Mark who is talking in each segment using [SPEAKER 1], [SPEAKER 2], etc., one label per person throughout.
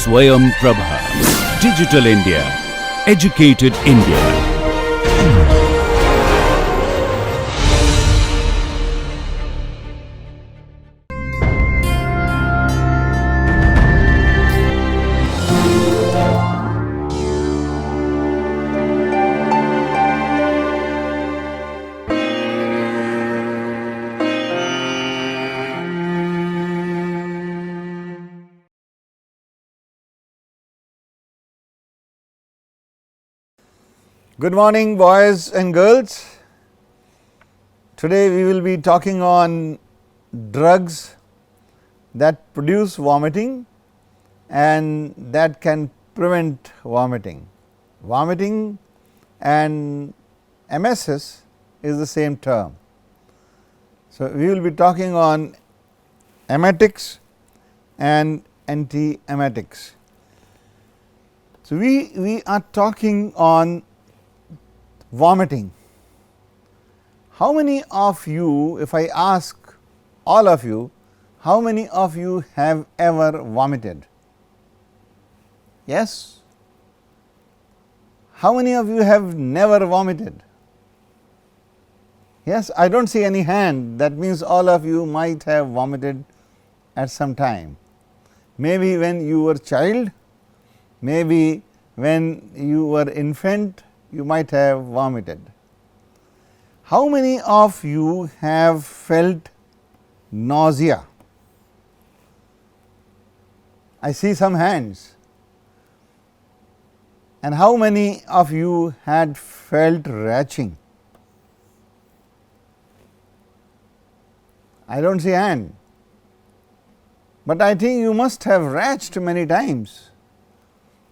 [SPEAKER 1] Swayam Prabha. Digital India. Educated India.
[SPEAKER 2] Good morning, boys and girls. Today we will be talking on drugs that produce vomiting and that can prevent vomiting. Vomiting and emesis is the same term. So, we will be talking on emetics and anti-emetics. So, we are talking on vomiting. How many of you, if I ask all of you, how many of you have ever vomited? Yes? How many of you have never vomited? Yes, I do not see any hand. That means all of you might have vomited at some time. Maybe when you were child, maybe when you were infant, you might have vomited. How many of you have felt nausea? I see some hands. And how many of you had felt retching? I do not see hand, but I think you must have retched many times.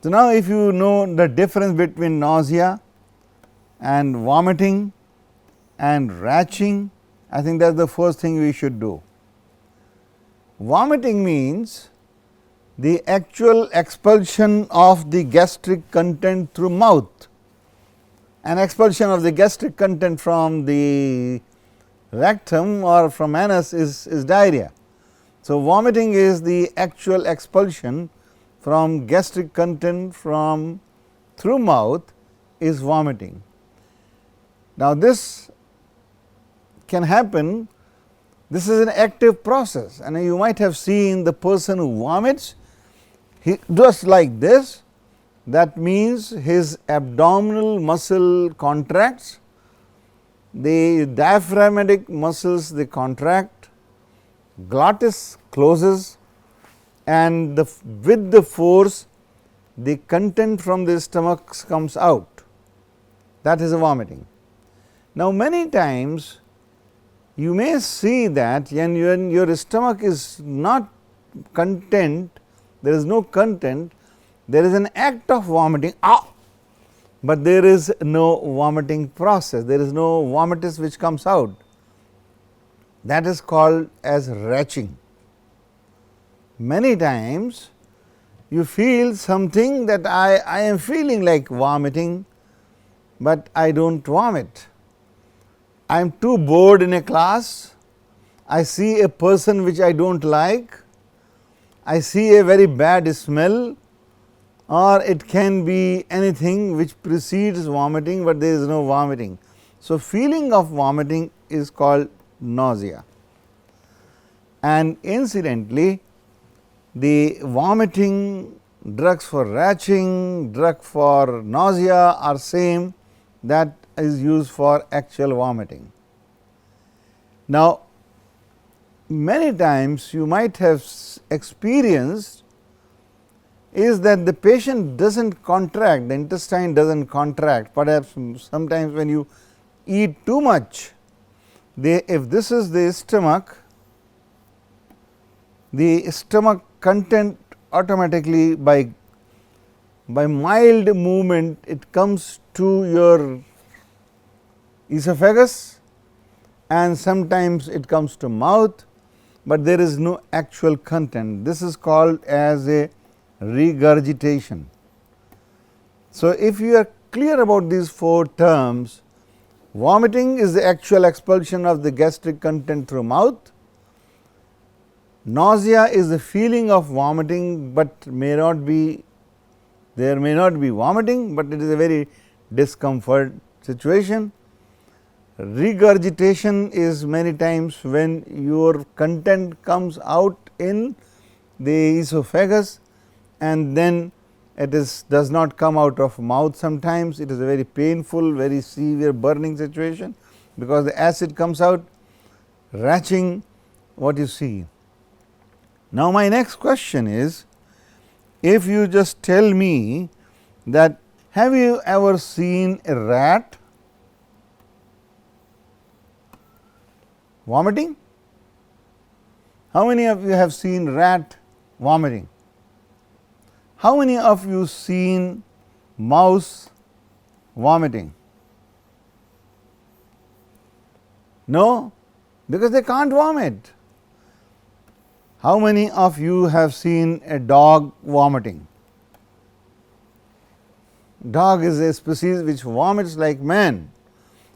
[SPEAKER 2] So, now if you know the difference between nausea and vomiting and retching, I think that is the first thing we should do. Vomiting means the actual expulsion of the gastric content through mouth, and expulsion of the gastric content from the rectum or from anus is diarrhea. So, vomiting is the actual expulsion from gastric content from through mouth is vomiting. Now, this can happen, this is an active process, and you might have seen the person who vomits, he just like this, that means his abdominal muscle contracts, the diaphragmatic muscles they contract, glottis closes, and with the force the content from the stomach comes out, that is a vomiting. Now, many times you may see that when your stomach is not content, there is no content, there is an act of vomiting, but there is no vomiting process, there is no vomitus which comes out, that is called as retching. Many times you feel something that I am feeling like vomiting, but I do not vomit. I am too bored in a class, I see a person which I do not like, I see a very bad smell, or it can be anything which precedes vomiting, but there is no vomiting. So, feeling of vomiting is called nausea, and incidentally the vomiting drugs for retching, drug for nausea are same that is used for actual vomiting. Now, many times you might have experienced is that the patient does not contract, the intestine does not contract, perhaps sometimes when you eat too much, if this is the stomach content automatically by mild movement it comes to your esophagus and sometimes it comes to mouth, but there is no actual content. This is called as a regurgitation. So, if you are clear about these four terms, vomiting is the actual expulsion of the gastric content through mouth, Nausea is the feeling of vomiting, but may not be there may not be vomiting, but it is a very discomfort situation. Regurgitation is many times when your content comes out in the esophagus and then it does not come out of mouth. Sometimes it is a very painful, very severe burning situation, because the acid comes out retching what you see. Now, my next question is, if you just tell me that have you ever seen a rat vomiting? How many of you have seen rat vomiting? How many of you seen mouse vomiting? No, because they can't vomit. How many of you have seen a dog vomiting? Dog is a species which vomits like man.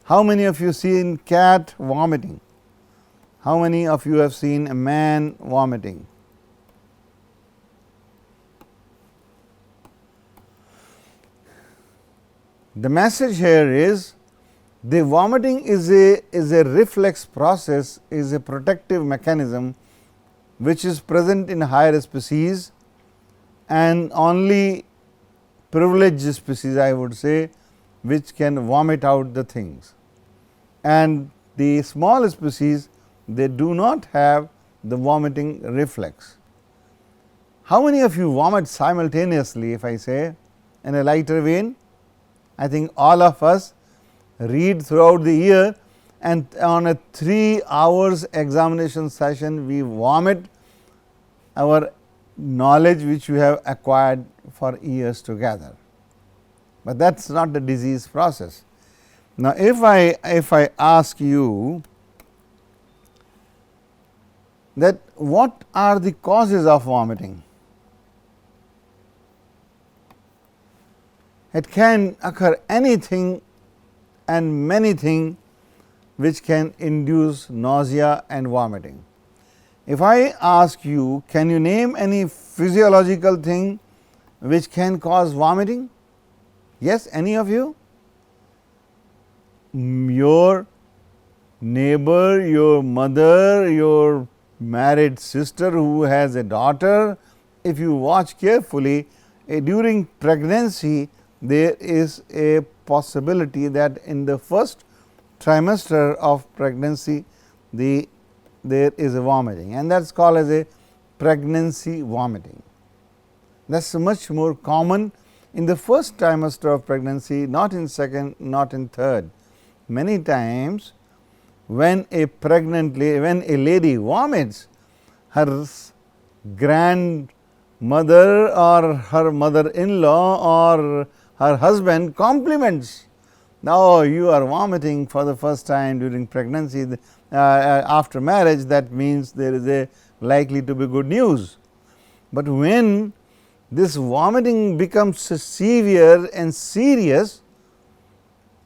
[SPEAKER 2] How many of you seen cat vomiting? How many of you have seen a man vomiting? The message here is the vomiting is a reflex process, is a protective mechanism which is present in higher species, and only privileged species, I would say, which can vomit out the things, and the small species, they do not have the vomiting reflex. How many of you vomit simultaneously, if I say in a lighter vein? I think all of us read throughout the year, and on a 3 hours examination session we vomit our knowledge which we have acquired for years together, but that is not the disease process. Now, if I ask you that what are the causes of vomiting, it can occur anything and many things which can induce nausea and vomiting. If I ask you, can you name any physiological thing which can cause vomiting? Yes, any of you? Your neighbor, your mother, your married sister who has a daughter, if you watch carefully, during pregnancy there is a possibility that in the first trimester of pregnancy there is a vomiting, and that is called as a pregnancy vomiting. That is much more common in the first trimester of pregnancy, not in second, not in third. Many times when a lady vomits, her grandmother or her mother-in-law or her husband compliments, now you are vomiting for the first time during pregnancy, after marriage, that means there is a likely to be good news. But when this vomiting becomes severe and serious,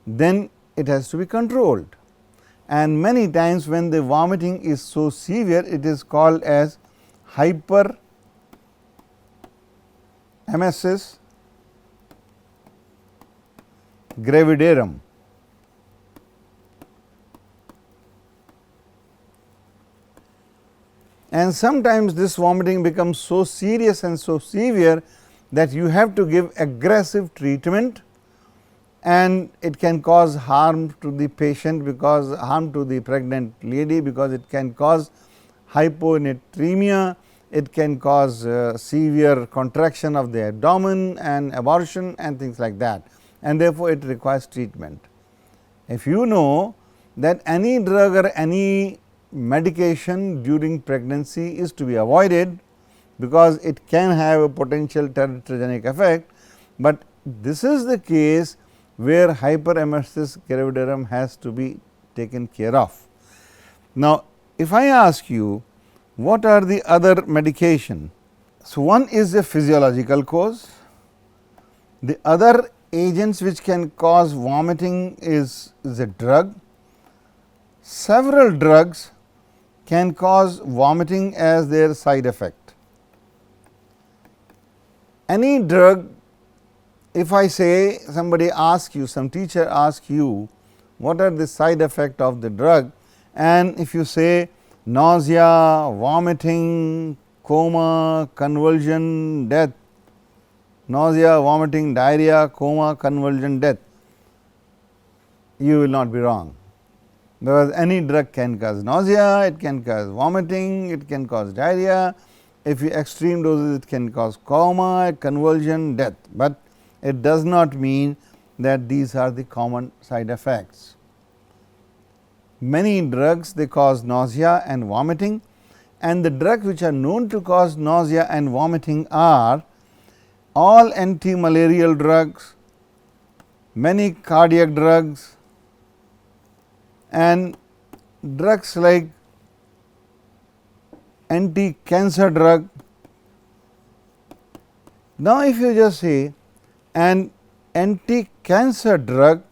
[SPEAKER 2] then it has to be controlled, and many times when the vomiting is so severe, it is called as hyperemesis gravidarum. And sometimes this vomiting becomes so serious and so severe that you have to give aggressive treatment, and it can cause harm to the patient, because harm to the pregnant lady, because it can cause hyponatremia, it can cause severe contraction of the abdomen and abortion and things like that, and therefore, it requires treatment. If you know that any drug or any medication during pregnancy is to be avoided, because it can have a potential teratogenic effect, but this is the case where hyperemesis gravidarum has to be taken care of. Now, if I ask you what are the other medication, so one is a physiological cause, the other agents which can cause vomiting is a drug. Several drugs can cause vomiting as their side effect. Any drug, if I say somebody asks you, some teacher asks you what are the side effects of the drug, and if you say nausea, vomiting, coma, convulsion, death, nausea, vomiting, diarrhea, coma, convulsion, death, you will not be wrong, because any drug can cause nausea, it can cause vomiting, it can cause diarrhea, if you extreme doses it can cause coma, convulsion, death, but it does not mean that these are the common side effects. Many drugs they cause nausea and vomiting, and the drugs which are known to cause nausea and vomiting are all anti-malarial drugs, many cardiac drugs, and drugs like anti-cancer drug. Now, if you just say an anti-cancer drug,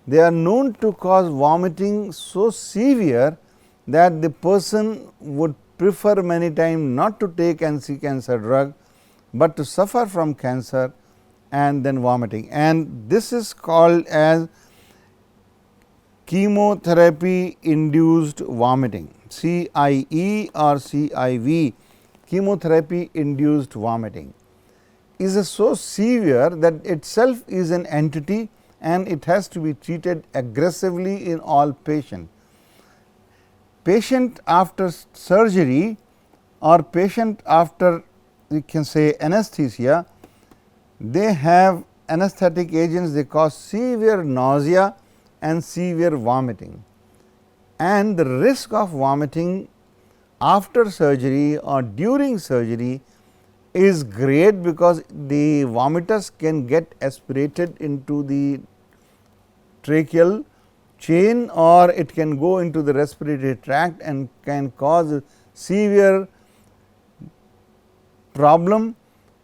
[SPEAKER 2] they are known to cause vomiting so severe that the person would prefer many times not to take anti-cancer drug, but to suffer from cancer and then vomiting, and this is called as chemotherapy induced vomiting, CIE or CIV, chemotherapy induced vomiting is so severe that itself is an entity and it has to be treated aggressively in all patients. Patient after surgery or patient after you can say anesthesia, they have anesthetic agents, they cause severe nausea and severe vomiting, and the risk of vomiting after surgery or during surgery is great, because the vomiters can get aspirated into the tracheal chain or it can go into the respiratory tract and can cause severe problem,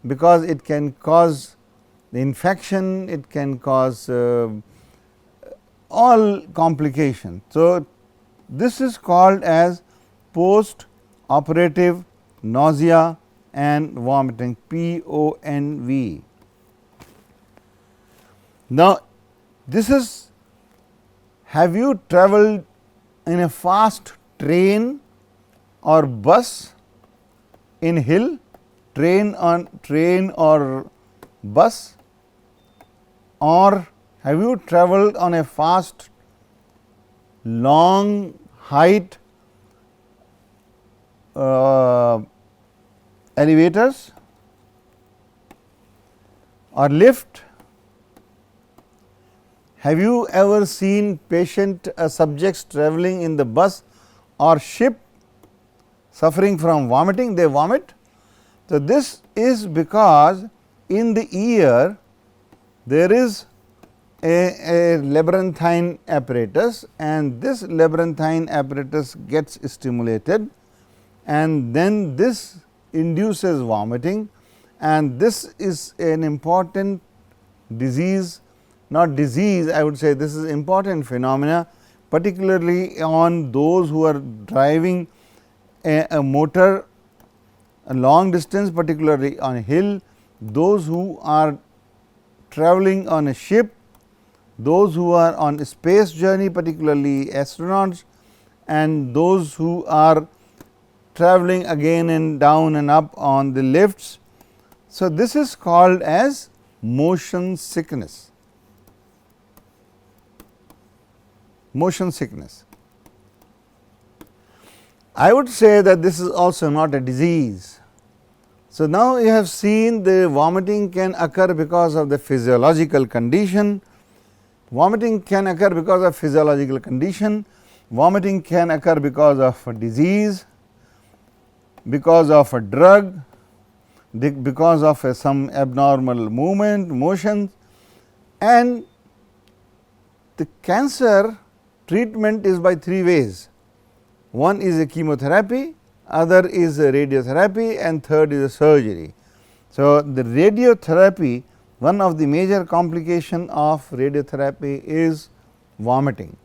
[SPEAKER 2] because it can cause the infection, it can cause all complications. So, this is called as post operative nausea and vomiting, PONV. Now, this is, have you traveled in a fast train or bus in hill, train or bus, or have you traveled on a fast long height elevators or lift? Have you ever seen subjects traveling in the bus or ship suffering from vomiting? They vomit. So, this is because in the ear there is a labyrinthine apparatus, and this labyrinthine apparatus gets stimulated, and then this induces vomiting, and this is an important disease, not disease, I would say this is important phenomena, particularly on those who are driving a motor a long distance, particularly on a hill, those who are traveling on a ship, those who are on a space journey, particularly astronauts, and those who are traveling again and down and up on the lifts. So, this is called as motion sickness. Motion sickness. I would say that this is also not a disease. So, now you have seen the vomiting can occur because of the physiological condition, vomiting can occur because of physiological condition, vomiting can occur because of a disease, because of a drug, because of some abnormal movement, motions, and the cancer treatment is by three ways. One is a chemotherapy, other is a radiotherapy, and third is a surgery. So, the radiotherapy, one of the major complication of radiotherapy is vomiting.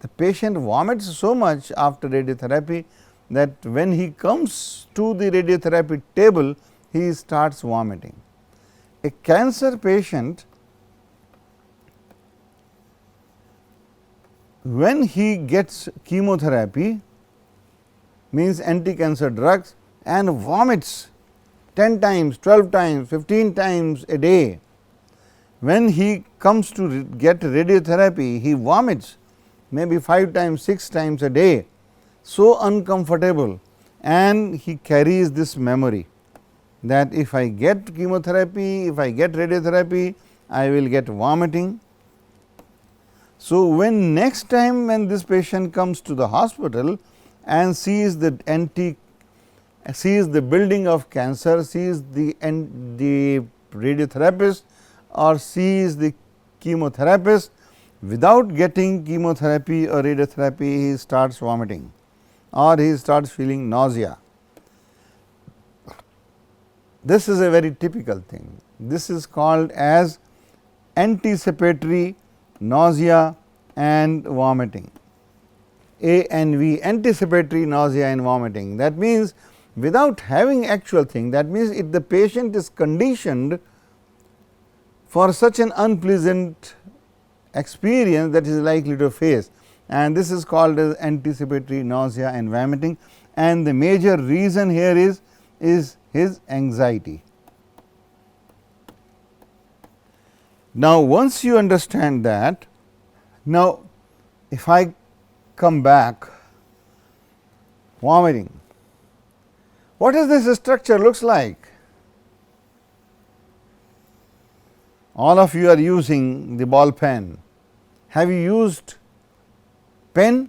[SPEAKER 2] The patient vomits so much after radiotherapy that when he comes to the radiotherapy table, he starts vomiting. A cancer patient, when he gets chemotherapy, means anti-cancer drugs, and vomits 10 times, 12 times, 15 times a day. When he comes to get radiotherapy, he vomits maybe 5 times, 6 times a day, so uncomfortable, and he carries this memory that if I get chemotherapy, if I get radiotherapy, I will get vomiting. So, when next time when this patient comes to the hospital and sees the building of cancer, sees the radiotherapist or sees the chemotherapist, without getting chemotherapy or radiotherapy, he starts vomiting or he starts feeling nausea. This is a very typical thing. This is called as anticipatory nausea and vomiting, ANV, anticipatory nausea and vomiting. That means, without having actual thing, that means if the patient is conditioned for such an unpleasant experience that is likely to face, and this is called as anticipatory nausea and vomiting, and the major reason here is his anxiety. Now, once you understand that, now if I come back, vomiting, what is this structure looks like? All of you are using the ball pen. Have you used pen?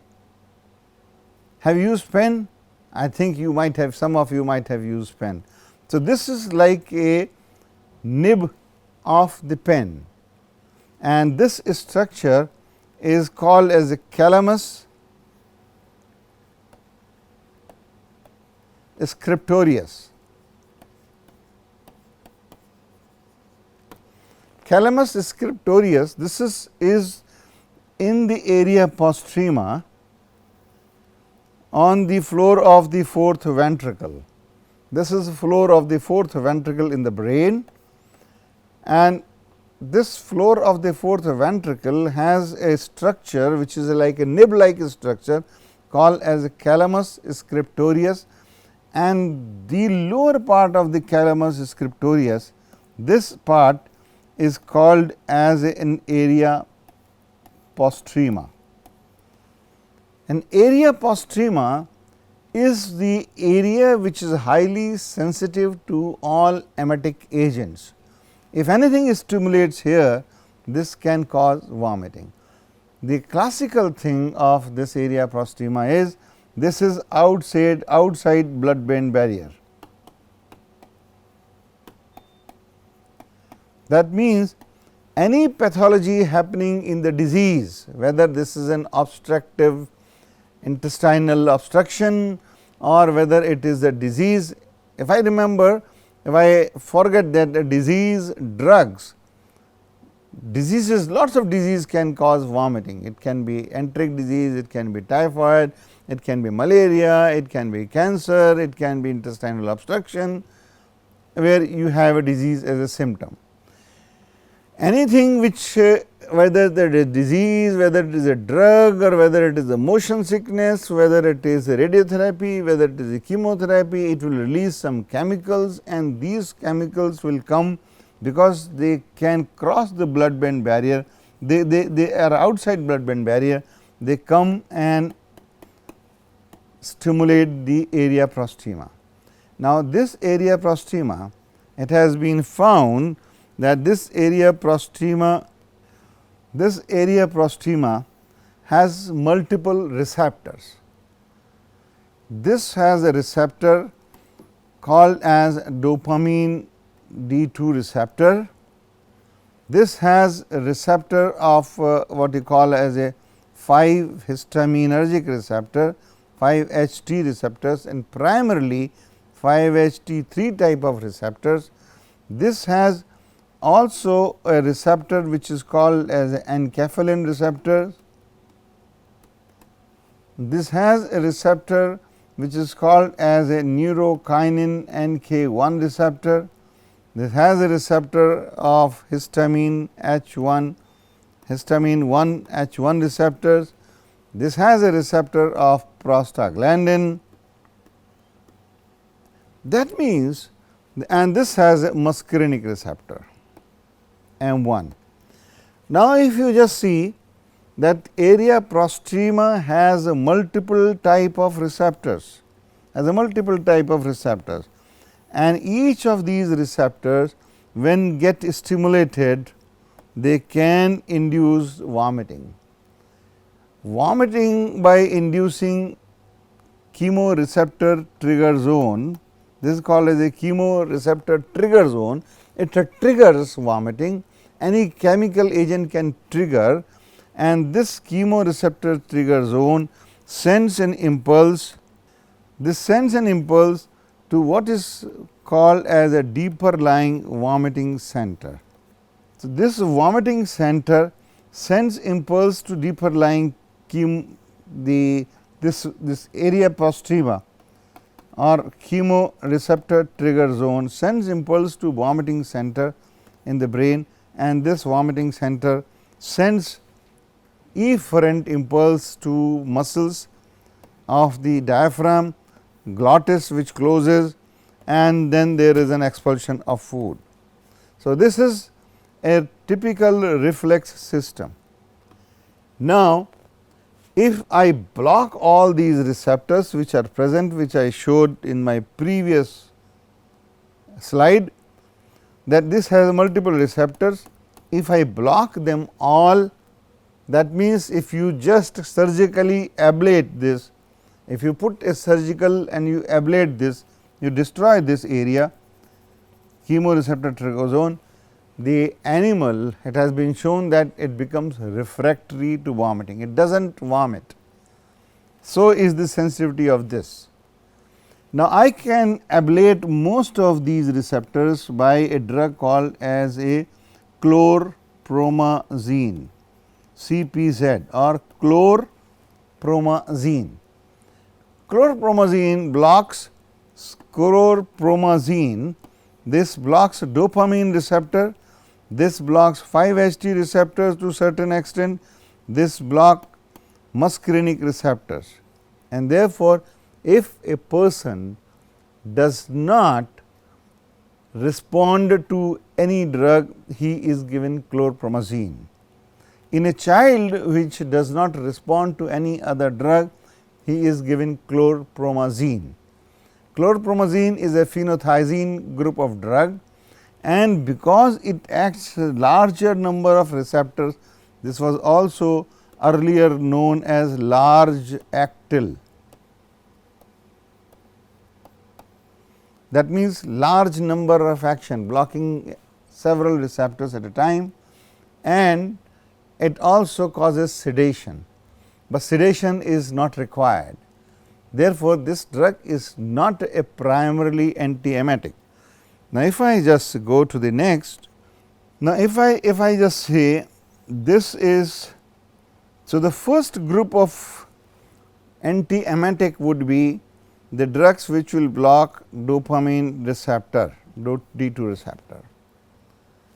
[SPEAKER 2] Have you used pen? I think you might have, some of you might have used pen. So, this is like a nib of the pen, and this structure is called as a calamus scriptorius. Calamus scriptorius, this is in the area postrema on the floor of the fourth ventricle. This is the floor of the fourth ventricle in the brain, and this floor of the fourth ventricle has a structure which is like a nib like structure called as a calamus scriptorius, and the lower part of the calamus scriptorius, this part is called as an area postrema. An area postrema is the area which is highly sensitive to all emetic agents. If anything stimulates here, this can cause vomiting. The classical thing of this area postrema is this is outside blood brain barrier. That means, any pathology happening in the disease, whether this is an obstructive intestinal obstruction or whether it is a disease. If I remember, if I forget that a disease drugs, diseases, lots of disease can cause vomiting. It can be enteric disease, it can be typhoid, it can be malaria, it can be cancer, it can be intestinal obstruction, where you have a disease as a symptom. Anything which whether that is disease, whether it is a drug or whether it is a motion sickness, whether it is a radiotherapy, whether it is a chemotherapy, it will release some chemicals, and these chemicals will come because they can cross the blood brain barrier. They are outside blood brain barrier, they come and stimulate the area postrema. Now, this area postrema, it has been found that this area postrema has multiple receptors. This has a receptor called as dopamine D2 receptor. This has a receptor of what you call as a 5 histaminergic receptor, 5-HT receptors, and primarily 5-HT3 type of receptors. This has also a receptor which is called as enkephalin receptor. This has a receptor which is called as a neurokinin NK1 receptor. This has a receptor of histamine H1, histamine 1 H1 receptors. This has a receptor of prostaglandin. That means, and this has a muscarinic receptor M1. Now, if you just see that area prostrema has a multiple type of receptors, and each of these receptors when get stimulated, they can induce vomiting. Vomiting by inducing chemoreceptor trigger zone, this is called as a chemoreceptor trigger zone. It triggers vomiting. Any chemical agent can trigger, and this chemoreceptor trigger zone sends an impulse. This sends an impulse to what is called as a deeper lying vomiting center. So, this vomiting center sends impulse to deeper lying this area prostrema or chemoreceptor trigger zone sends impulse to vomiting center in the brain, and this vomiting center sends efferent impulse to muscles of the diaphragm, glottis which closes, and then there is an expulsion of food. So, this is a typical reflex system. Now, if I block all these receptors which are present, which I showed in my previous slide, that this has multiple receptors. If I block them all, that means, if you just surgically ablate this, if you put a surgical and you ablate this, you destroy this area chemoreceptor trigger zone, the animal, it has been shown that it becomes refractory to vomiting, it does not vomit. So, is the sensitivity of this. Now, I can ablate most of these receptors by a drug called as a chlorpromazine, CPZ, or chlorpromazine. Chlorpromazine blocks chlorpromazine. This blocks dopamine receptor, this blocks 5-HT receptors to certain extent, this block muscarinic receptors, and therefore, if a person does not respond to any drug, he is given chlorpromazine. In a child which does not respond to any other drug, he is given chlorpromazine. Chlorpromazine is a phenothiazine group of drug, and because it acts a larger number of receptors, this was also earlier known as large actyl. That means, large number of action blocking several receptors at a time, and it also causes sedation, but sedation is not required. Therefore, this drug is not a primarily anti-emetic. Now, if I just go to the next, now if I just say this is, so the first group of anti-emetic would be the drugs which will block dopamine receptor, D2 receptor.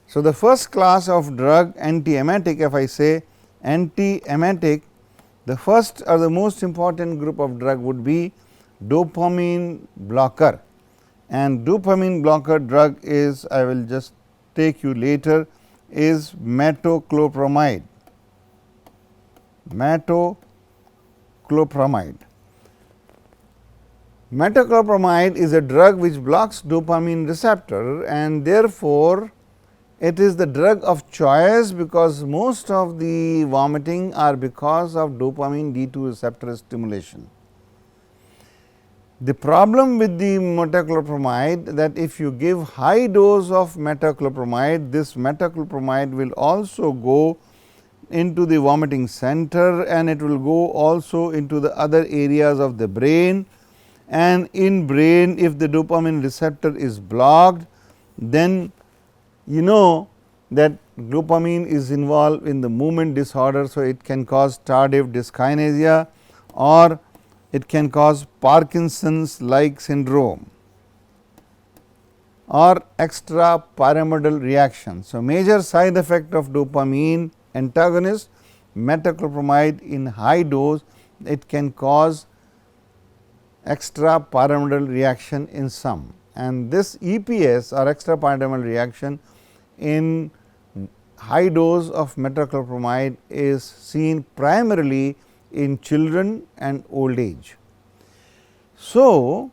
[SPEAKER 2] So, the first class of drug anti-emetic, if I say anti-emetic, the first or the most important group of drug would be dopamine blocker, and dopamine blocker drug is, I will just take you later, is metoclopramide. Metoclopramide is a drug which blocks dopamine receptor, and therefore, it is the drug of choice, because most of the vomiting are because of dopamine D2 receptor stimulation. The problem with the metoclopramide, that if you give high dose of metoclopramide, this metoclopramide will also go into the vomiting center, and it will go also into the other areas of the brain, and in brain, if the dopamine receptor is blocked, then you know that dopamine is involved in the movement disorder. So, it can cause tardive dyskinesia, or it can cause Parkinson's like syndrome or extrapyramidal reaction. So, major side effect of dopamine antagonist metoclopramide in high dose, it can cause extrapyramidal reaction in some, and this EPS or extrapyramidal reaction in high dose of metoclopramide is seen primarily in children and old age. So,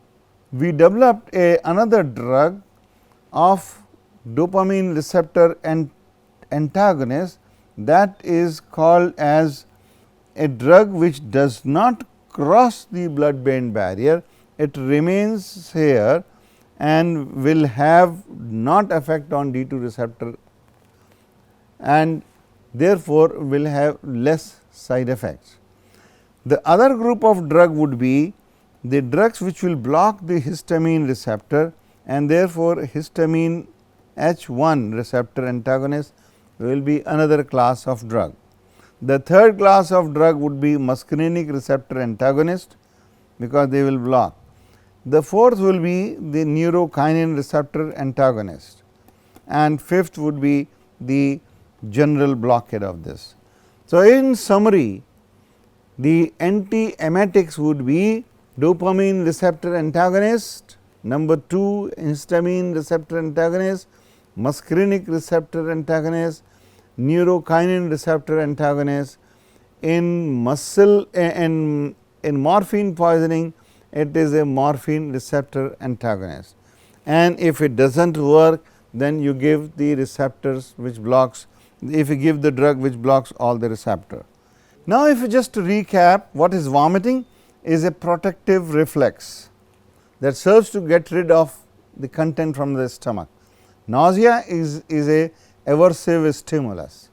[SPEAKER 2] we developed another drug of dopamine receptor antagonist, that is called as a drug which does not cross the blood brain barrier, it remains here and will have not effect on D2 receptor and therefore, will have less side effects. The other group of drug would be the drugs which will block the histamine receptor and therefore, histamine H1 receptor antagonist will be another class of drug. The third class of drug would be muscarinic receptor antagonist, because they will block. The fourth will be the neurokinin receptor antagonist, and fifth would be the general blockade of this. So, in summary, the anti-emetics would be dopamine receptor antagonist, number 2 histamine receptor antagonist, muscarinic receptor antagonist, neurokinin receptor antagonist. In muscle in morphine poisoning, it is a morphine receptor antagonist, and if it does not work, then you give the receptors which blocks, if you give the drug which blocks all the receptor. Now, if you just to recap, what is vomiting is a protective reflex that serves to get rid of the content from the stomach. Nausea is a aversive stimulus.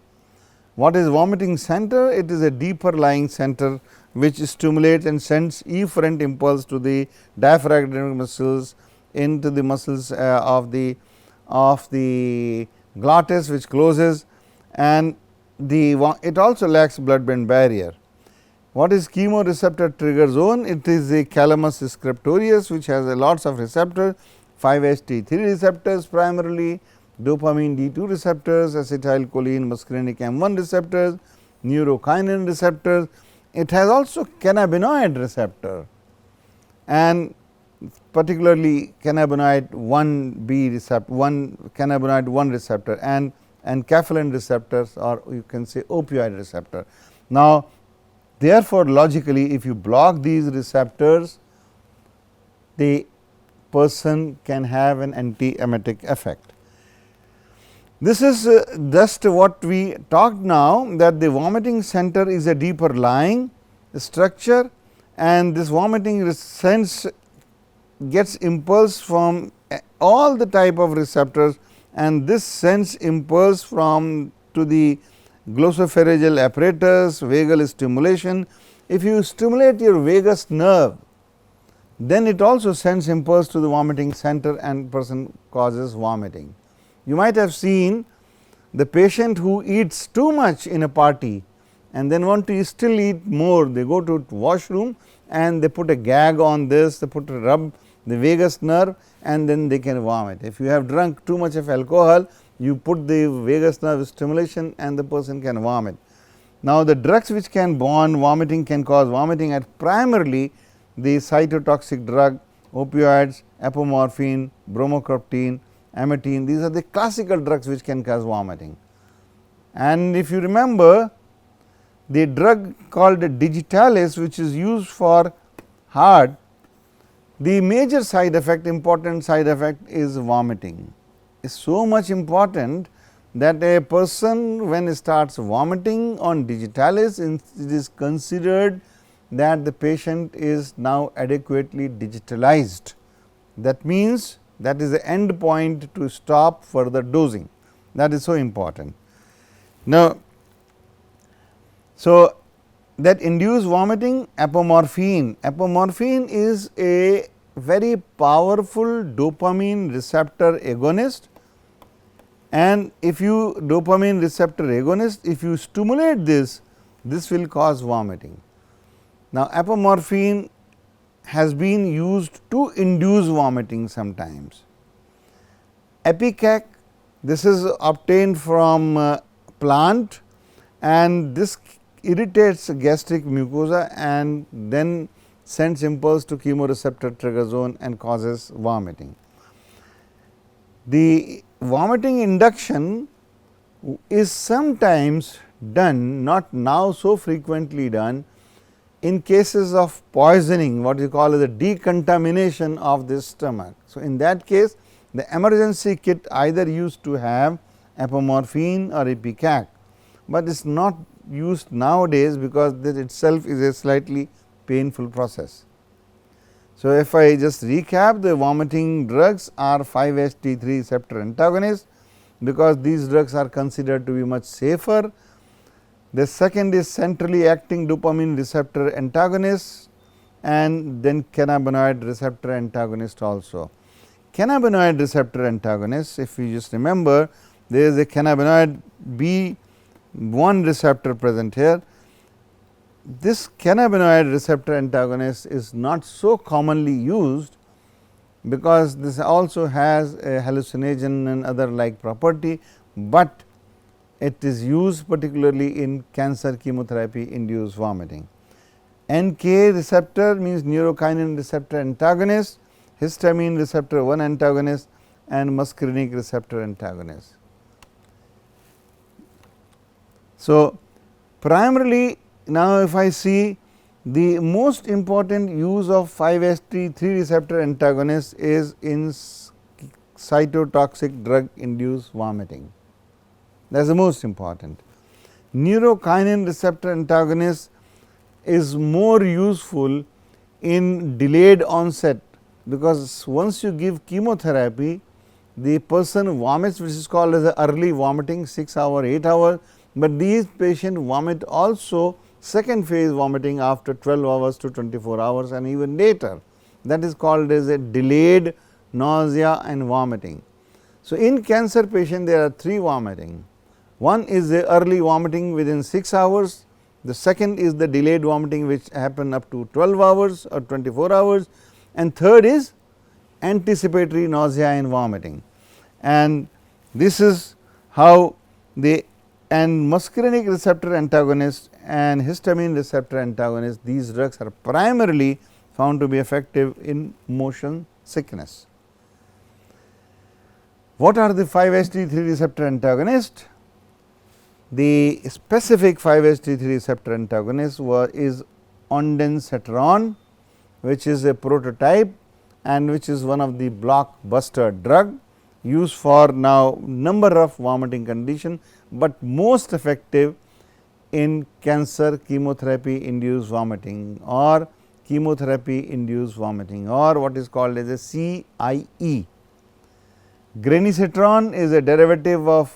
[SPEAKER 2] What is vomiting center? It is a deeper lying center which stimulates and sends efferent impulse to the diaphragmatic muscles, into the muscles of the glottis which closes, and it also lacks blood brain barrier. What is chemoreceptor trigger zone? It is a calamus scriptorius which has lots of receptors, 5-HT3 receptors primarily, dopamine D2 receptors, acetylcholine muscarinic M1 receptors, neurokinin receptors. It has also cannabinoid receptor and particularly cannabinoid 1B receptor, cannabinoid 1 receptor and caffeine receptors, or you can say opioid receptor. Now, therefore, logically if you block these receptors, the person can have an anti-emetic effect. This is just what we talked now, that the vomiting center is a deeper lying structure, and this vomiting sense gets impulse from all the type of receptors, and this sends impulse from to the glossopharyngeal apparatus, vagal stimulation. If you stimulate your vagus nerve, then it also sends impulse to the vomiting center and person causes vomiting. You might have seen the patient who eats too much in a party and then want to still eat more, they go to washroom and they put a gag on this, they put a rub the vagus nerve and then they can vomit. If you have drunk too much of alcohol, you put the vagus nerve stimulation and the person can vomit. Now, the drugs which can burn vomiting, can cause vomiting, are primarily the cytotoxic drug, opioids, apomorphine, bromocriptine, amantine. These are the classical drugs which can cause vomiting. And if you remember, the drug called digitalis, which is used for heart, the major side effect, important side effect is vomiting. Is so much important that a person when starts vomiting on digitalis, it is considered that the patient is now adequately digitalized. That means, that is the end point to stop further dosing, that is so important. Now, so that induce vomiting, apomorphine. Apomorphine is a very powerful dopamine receptor agonist, and if you dopamine receptor agonist, if you stimulate this will cause vomiting. Now, apomorphine has been used to induce vomiting sometimes. Ipecac, this is obtained from plant, and this irritates gastric mucosa and then sends impulse to chemoreceptor trigger zone and causes vomiting. The vomiting induction is sometimes done, not now so frequently done, in cases of poisoning, what you call as a decontamination of the stomach. So, in that case, the emergency kit either used to have apomorphine or ipecac, but it is not used nowadays because this itself is a slightly painful process. So, if I just recap, the vomiting drugs are 5-HT3 receptor antagonists, because these drugs are considered to be much safer. The second is centrally acting dopamine receptor antagonist, and then cannabinoid receptor antagonist also. Cannabinoid receptor antagonist, if you just remember, there is a cannabinoid B1 receptor present here. This cannabinoid receptor antagonist is not so commonly used, because this also has a hallucinogen and other like property, but it is used particularly in cancer chemotherapy induced vomiting. NK receptor means neurokinin receptor antagonist, histamine receptor 1 antagonist, and muscarinic receptor antagonist. So, primarily now if I see, the most important use of 5-HT3 receptor antagonist is in cytotoxic drug induced vomiting. That is the most important. Neurokinin receptor antagonist is more useful in delayed onset, because once you give chemotherapy, the person vomits, which is called as early vomiting, 6 hour, 8 hours, but these patients vomit also second phase vomiting after 12 hours to 24 hours and even later. That is called as a delayed nausea and vomiting. So, in cancer patient there are 3 vomiting. One is the early vomiting within 6 hours, the second is the delayed vomiting which happen up to 12 hours or 24 hours, and third is anticipatory nausea and vomiting. And this is how the muscarinic receptor antagonist and histamine receptor antagonist, these drugs are primarily found to be effective in motion sickness. What are the 5-HT3 receptor antagonists? The specific 5-HT3 receptor antagonist is ondansetron, which is a prototype and which is one of the blockbuster drug used for now number of vomiting condition, but most effective in cancer chemotherapy induced vomiting or chemotherapy induced vomiting, or what is called as a CIE. Granisetron is a derivative of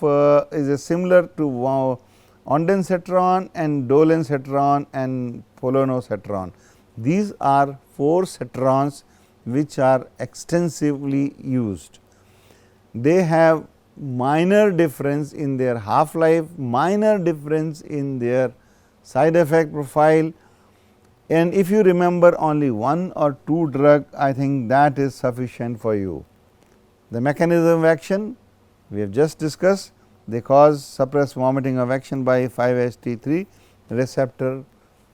[SPEAKER 2] is a similar to ondansetron and dolansetron and polonosetron. These are 4 cetrons which are extensively used. They have minor difference in their half life, minor difference in their side effect profile, and if you remember only 1 or 2 drug, I think that is sufficient for you. The mechanism of action we have just discussed, they cause suppress vomiting of action by 5-HT3 receptor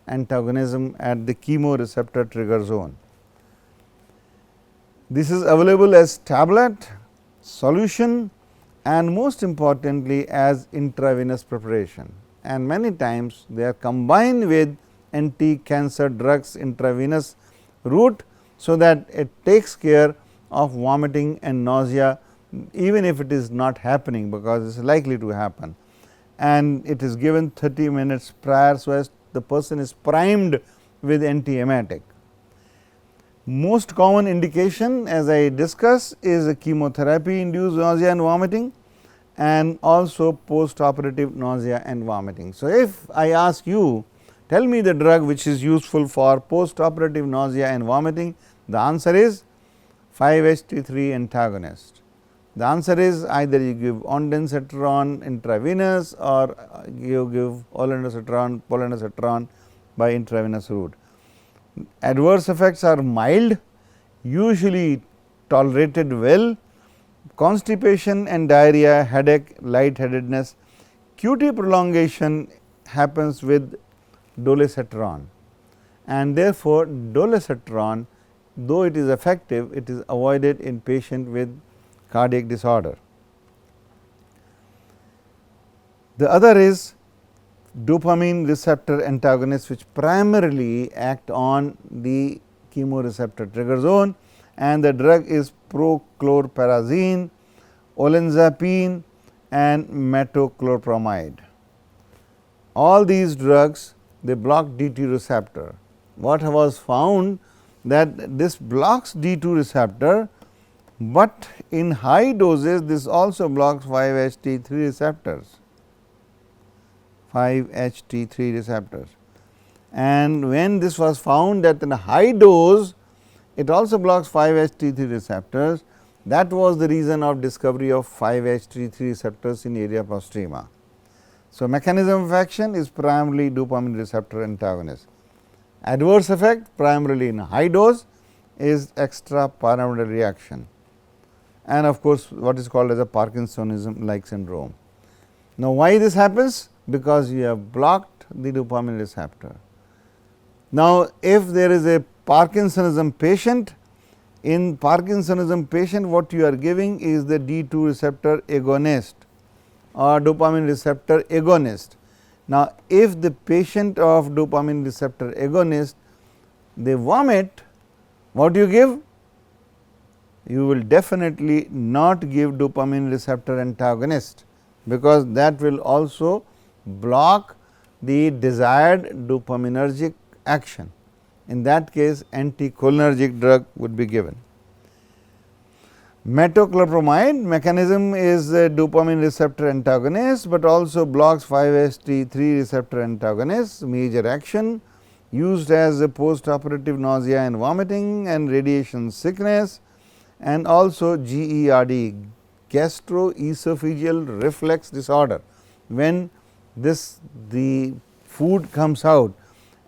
[SPEAKER 2] antagonism at the chemoreceptor trigger zone. This is available as tablet, solution, and most importantly as intravenous preparation, and many times they are combined with anti-cancer drugs intravenous route, so that it takes care of vomiting and nausea even if it is not happening, because it is likely to happen, and it is given 30 minutes prior, so as the person is primed with anti-emetic. Most common indication, as I discussed, is a chemotherapy induced nausea and vomiting, and also post operative nausea and vomiting. So, if I ask you, tell me the drug which is useful for post operative nausea and vomiting, the answer is 5-HT3 antagonist. The answer is either you give ondansetron intravenous or you give polonosetron by intravenous route. Adverse effects are mild, usually tolerated well. Constipation and diarrhea, headache, lightheadedness. QT prolongation happens with dolasetron, and therefore, dolasetron, though it is effective, it is avoided in patient with cardiac disorder. The other is dopamine receptor antagonists, which primarily act on the chemoreceptor trigger zone, and the drug is chlorpromazine, olanzapine and metoclopramide. All these drugs, they block D2 receptor. What was found that this blocks D2 receptor, but in high doses this also blocks 5-HT3 receptors. 5-HT3 receptors, and when this was found that in a high dose it also blocks 5-HT3 receptors, that was the reason of discovery of 5-HT3 receptors in area postrema. So, mechanism of action is primarily dopamine receptor antagonist. Adverse effect primarily in high dose is extrapyramidal reaction, and of course, what is called as a Parkinsonism like syndrome. Now, why this happens? Because you have blocked the dopamine receptor. Now, if there is a Parkinsonism patient, in Parkinsonism patient what you are giving is the D2 receptor agonist or dopamine receptor agonist. Now, if the patient of dopamine receptor agonist, they vomit, what do you give? You will definitely not give dopamine receptor antagonist, because that will also block the desired dopaminergic action. In that case, anticholinergic drug would be given. Metoclopramide mechanism is a dopamine receptor antagonist, but also blocks 5-HT3 receptor antagonist. Major action used as a post-operative nausea and vomiting and radiation sickness, and also GERD, gastroesophageal reflux disorder, when the food comes out,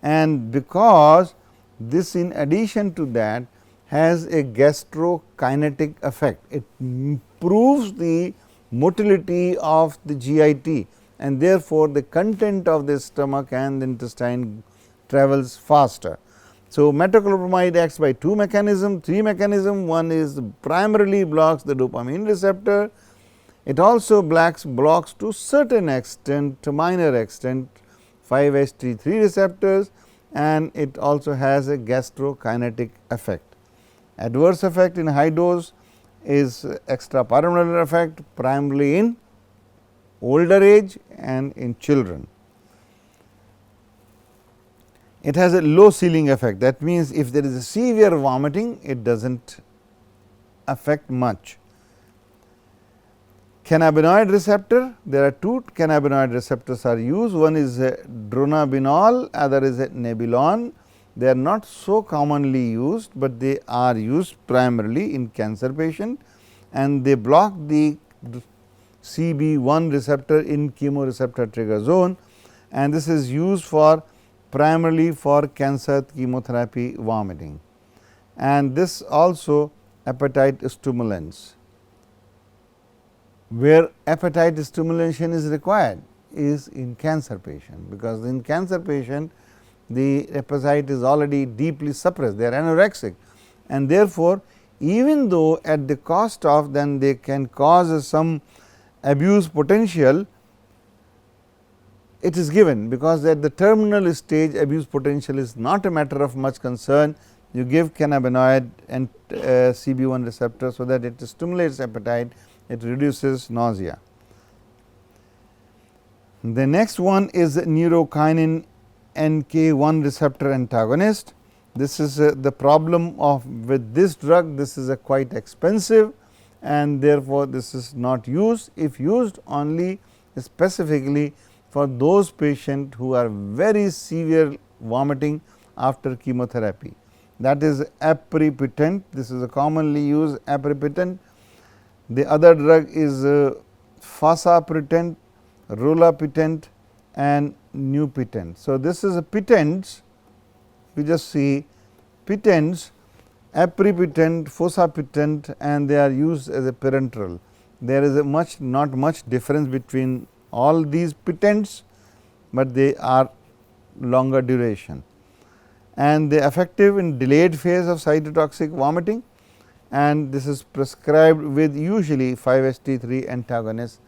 [SPEAKER 2] and because this in addition to that has a gastrokinetic effect. It improves the motility of the GIT, and therefore, the content of the stomach and the intestine travels faster. So, metoclopramide acts by two mechanisms, three mechanisms. One is primarily blocks the dopamine receptor. It also blocks to certain extent, to minor extent, 5-HT3 receptors, and it also has a gastrokinetic effect. Adverse effect in high dose is extrapyramidal effect, primarily in older age and in children. It has a low ceiling effect, that means, if there is a severe vomiting, it does not affect much. Cannabinoid receptor, there are two cannabinoid receptors are used, one is dronabinol, other is nebilon. They are not so commonly used, but they are used primarily in cancer patient, and they block the CB1 receptor in chemoreceptor trigger zone, and this is used for primarily for cancer chemotherapy vomiting, and this also appetite stimulants. Where appetite stimulation is required is in cancer patient, because in cancer patient the appetite is already deeply suppressed, they are anorexic, and therefore, even though at the cost of then they can cause some abuse potential, it is given, because at the terminal stage abuse potential is not a matter of much concern. You give cannabinoid and CB1 receptor, so that it stimulates appetite, it reduces nausea. The next one is neurokinin NK1 receptor antagonist. This is the problem of with this drug, this is a quite expensive, and therefore, this is not used. If used only specifically for those patients who are very severe vomiting after chemotherapy, that is aprepitant. This is a commonly used aprepitant. The other drug is fosaprepitant, rolapitant and nupitant. So, this is a pitants, we just see pitents, aprepitant, fosapitant, and they are used as a parenteral. There is not much difference between all these pitents, but they are longer duration, and they are effective in delayed phase of cytotoxic vomiting, and this is prescribed with usually 5-HT3 antagonists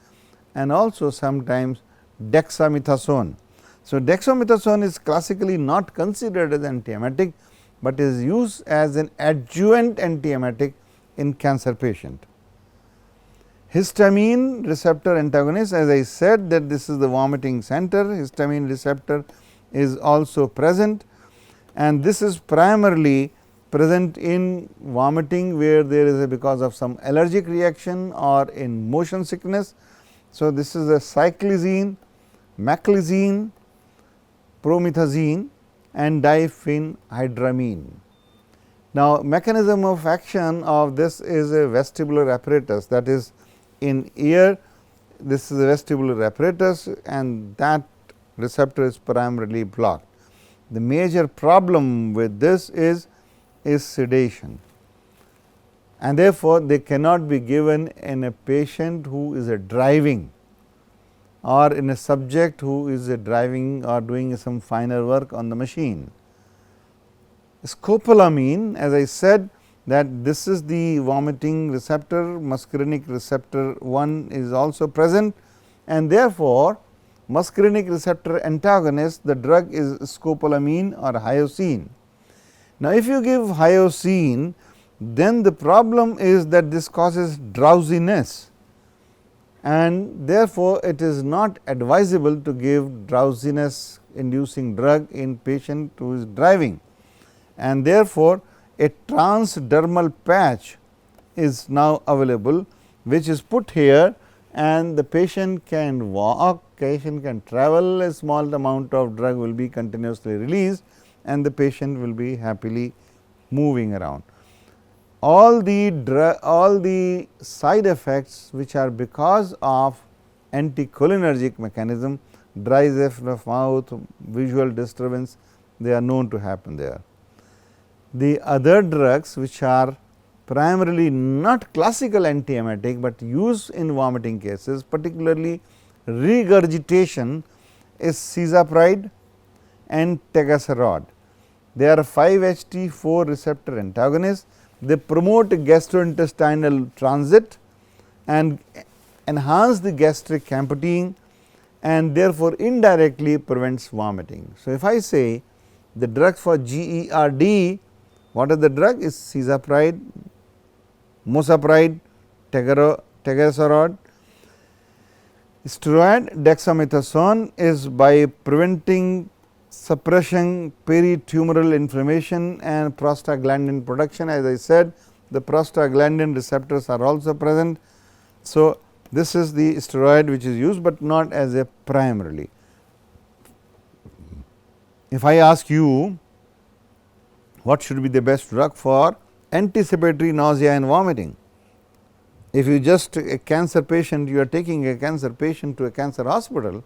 [SPEAKER 2] and also sometimes dexamethasone. So, dexamethasone is classically not considered as antiemetic, but is used as an adjuvant antiemetic in cancer patient. Histamine receptor antagonist, as I said that this is the vomiting center, histamine receptor is also present, and this is primarily present in vomiting where there is because of some allergic reaction or in motion sickness. So, this is a cyclizine, maclizine, promethazine and diphenhydramine. Now, mechanism of action of this is a vestibular apparatus, that is in ear, this is a vestibular apparatus and that receptor is primarily blocked. The major problem with this is sedation, and therefore, they cannot be given in a patient who is driving or in a subject who is driving or doing some finer work on the machine. Scopolamine, as I said that this is the vomiting receptor, muscarinic receptor 1 is also present, and therefore, muscarinic receptor antagonist, the drug is scopolamine or hyoscine. Now, if you give hyoscine, then the problem is that this causes drowsiness, and therefore, it is not advisable to give drowsiness inducing drug in patient who is driving, and therefore, a transdermal patch is now available, which is put here, and the patient can walk, patient can travel, a small amount of drug will be continuously released and the patient will be happily moving around. All the side effects which are because of anticholinergic mechanism, dryness of mouth, visual disturbance, they are known to happen there. The other drugs which are primarily not classical antiemetic, but used in vomiting cases, particularly regurgitation, is cisapride and tegaserod. They are 5-HT4 receptor antagonists. They promote gastrointestinal transit and enhance the gastric emptying, and therefore, indirectly prevents vomiting. So, if I say the drugs for GERD, what are the drug is cisapride, mosapride, tegaserod. Steroid dexamethasone is by preventing suppressing peritumoral inflammation and prostaglandin production. As I said, the prostaglandin receptors are also present. So, this is the steroid which is used, but not as a primarily. If I ask you what should be the best drug for anticipatory nausea and vomiting, if you just a cancer patient, you are taking a cancer patient to a cancer hospital.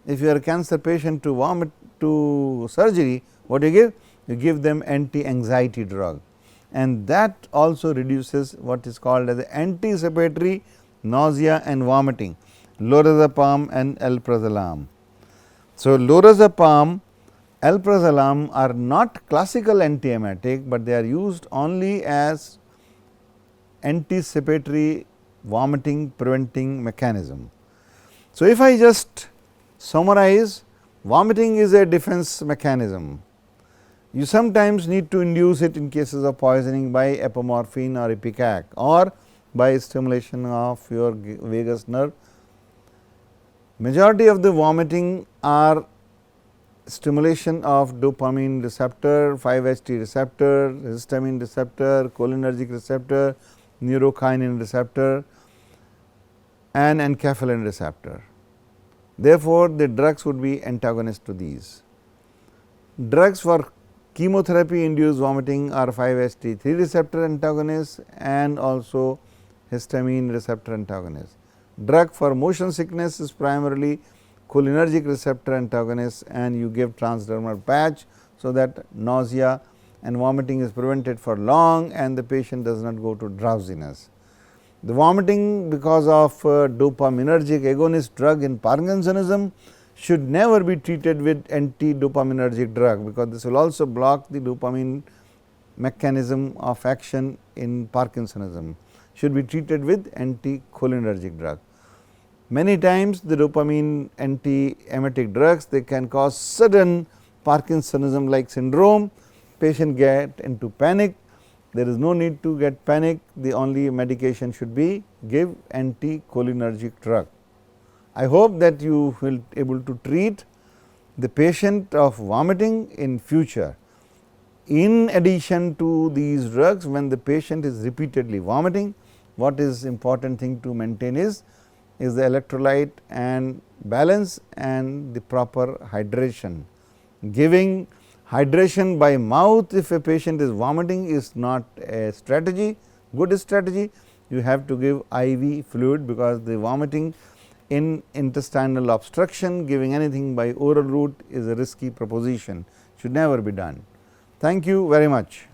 [SPEAKER 2] If you are a cancer patient to vomit to surgery, what do you give? You give them anti-anxiety drug, and that also reduces what is called as anticipatory nausea and vomiting, lorazepam and alprazolam. So, lorazepam, alprazolam are not classical antiemetic, but they are used only as anticipatory vomiting preventing mechanism. So, if I just summarize, vomiting is a defense mechanism. You sometimes need to induce it in cases of poisoning by apomorphine or ipecac or by stimulation of your vagus nerve. Majority of the vomiting are stimulation of dopamine receptor, 5-HT receptor, histamine receptor, cholinergic receptor, neurokinin receptor and enkephalin receptor. Therefore, the drugs would be antagonist to these. Drugs for chemotherapy induced vomiting are 5-HT3 receptor antagonists and also histamine receptor antagonists. Drug for motion sickness is primarily cholinergic receptor antagonists, and you give transdermal patch, so that nausea and vomiting is prevented for long and the patient does not go to drowsiness. The vomiting because of dopaminergic agonist drug in Parkinsonism should never be treated with anti-dopaminergic drug, because this will also block the dopamine mechanism of action in Parkinsonism. Should be treated with anticholinergic drug. Many times the dopamine anti-emetic drugs, they can cause sudden Parkinsonism like syndrome, patient get into panic. There is no need to get panic, the only medication should be give anticholinergic drug. I hope that you will be able to treat the patient of vomiting in future. In addition to these drugs, when the patient is repeatedly vomiting, what is important thing to maintain is the electrolyte and balance and the proper hydration. Giving hydration by mouth if a patient is vomiting is not a strategy, good strategy. You have to give IV fluid, because the vomiting in intestinal obstruction, giving anything by oral route is a risky proposition, should never be done. Thank you very much.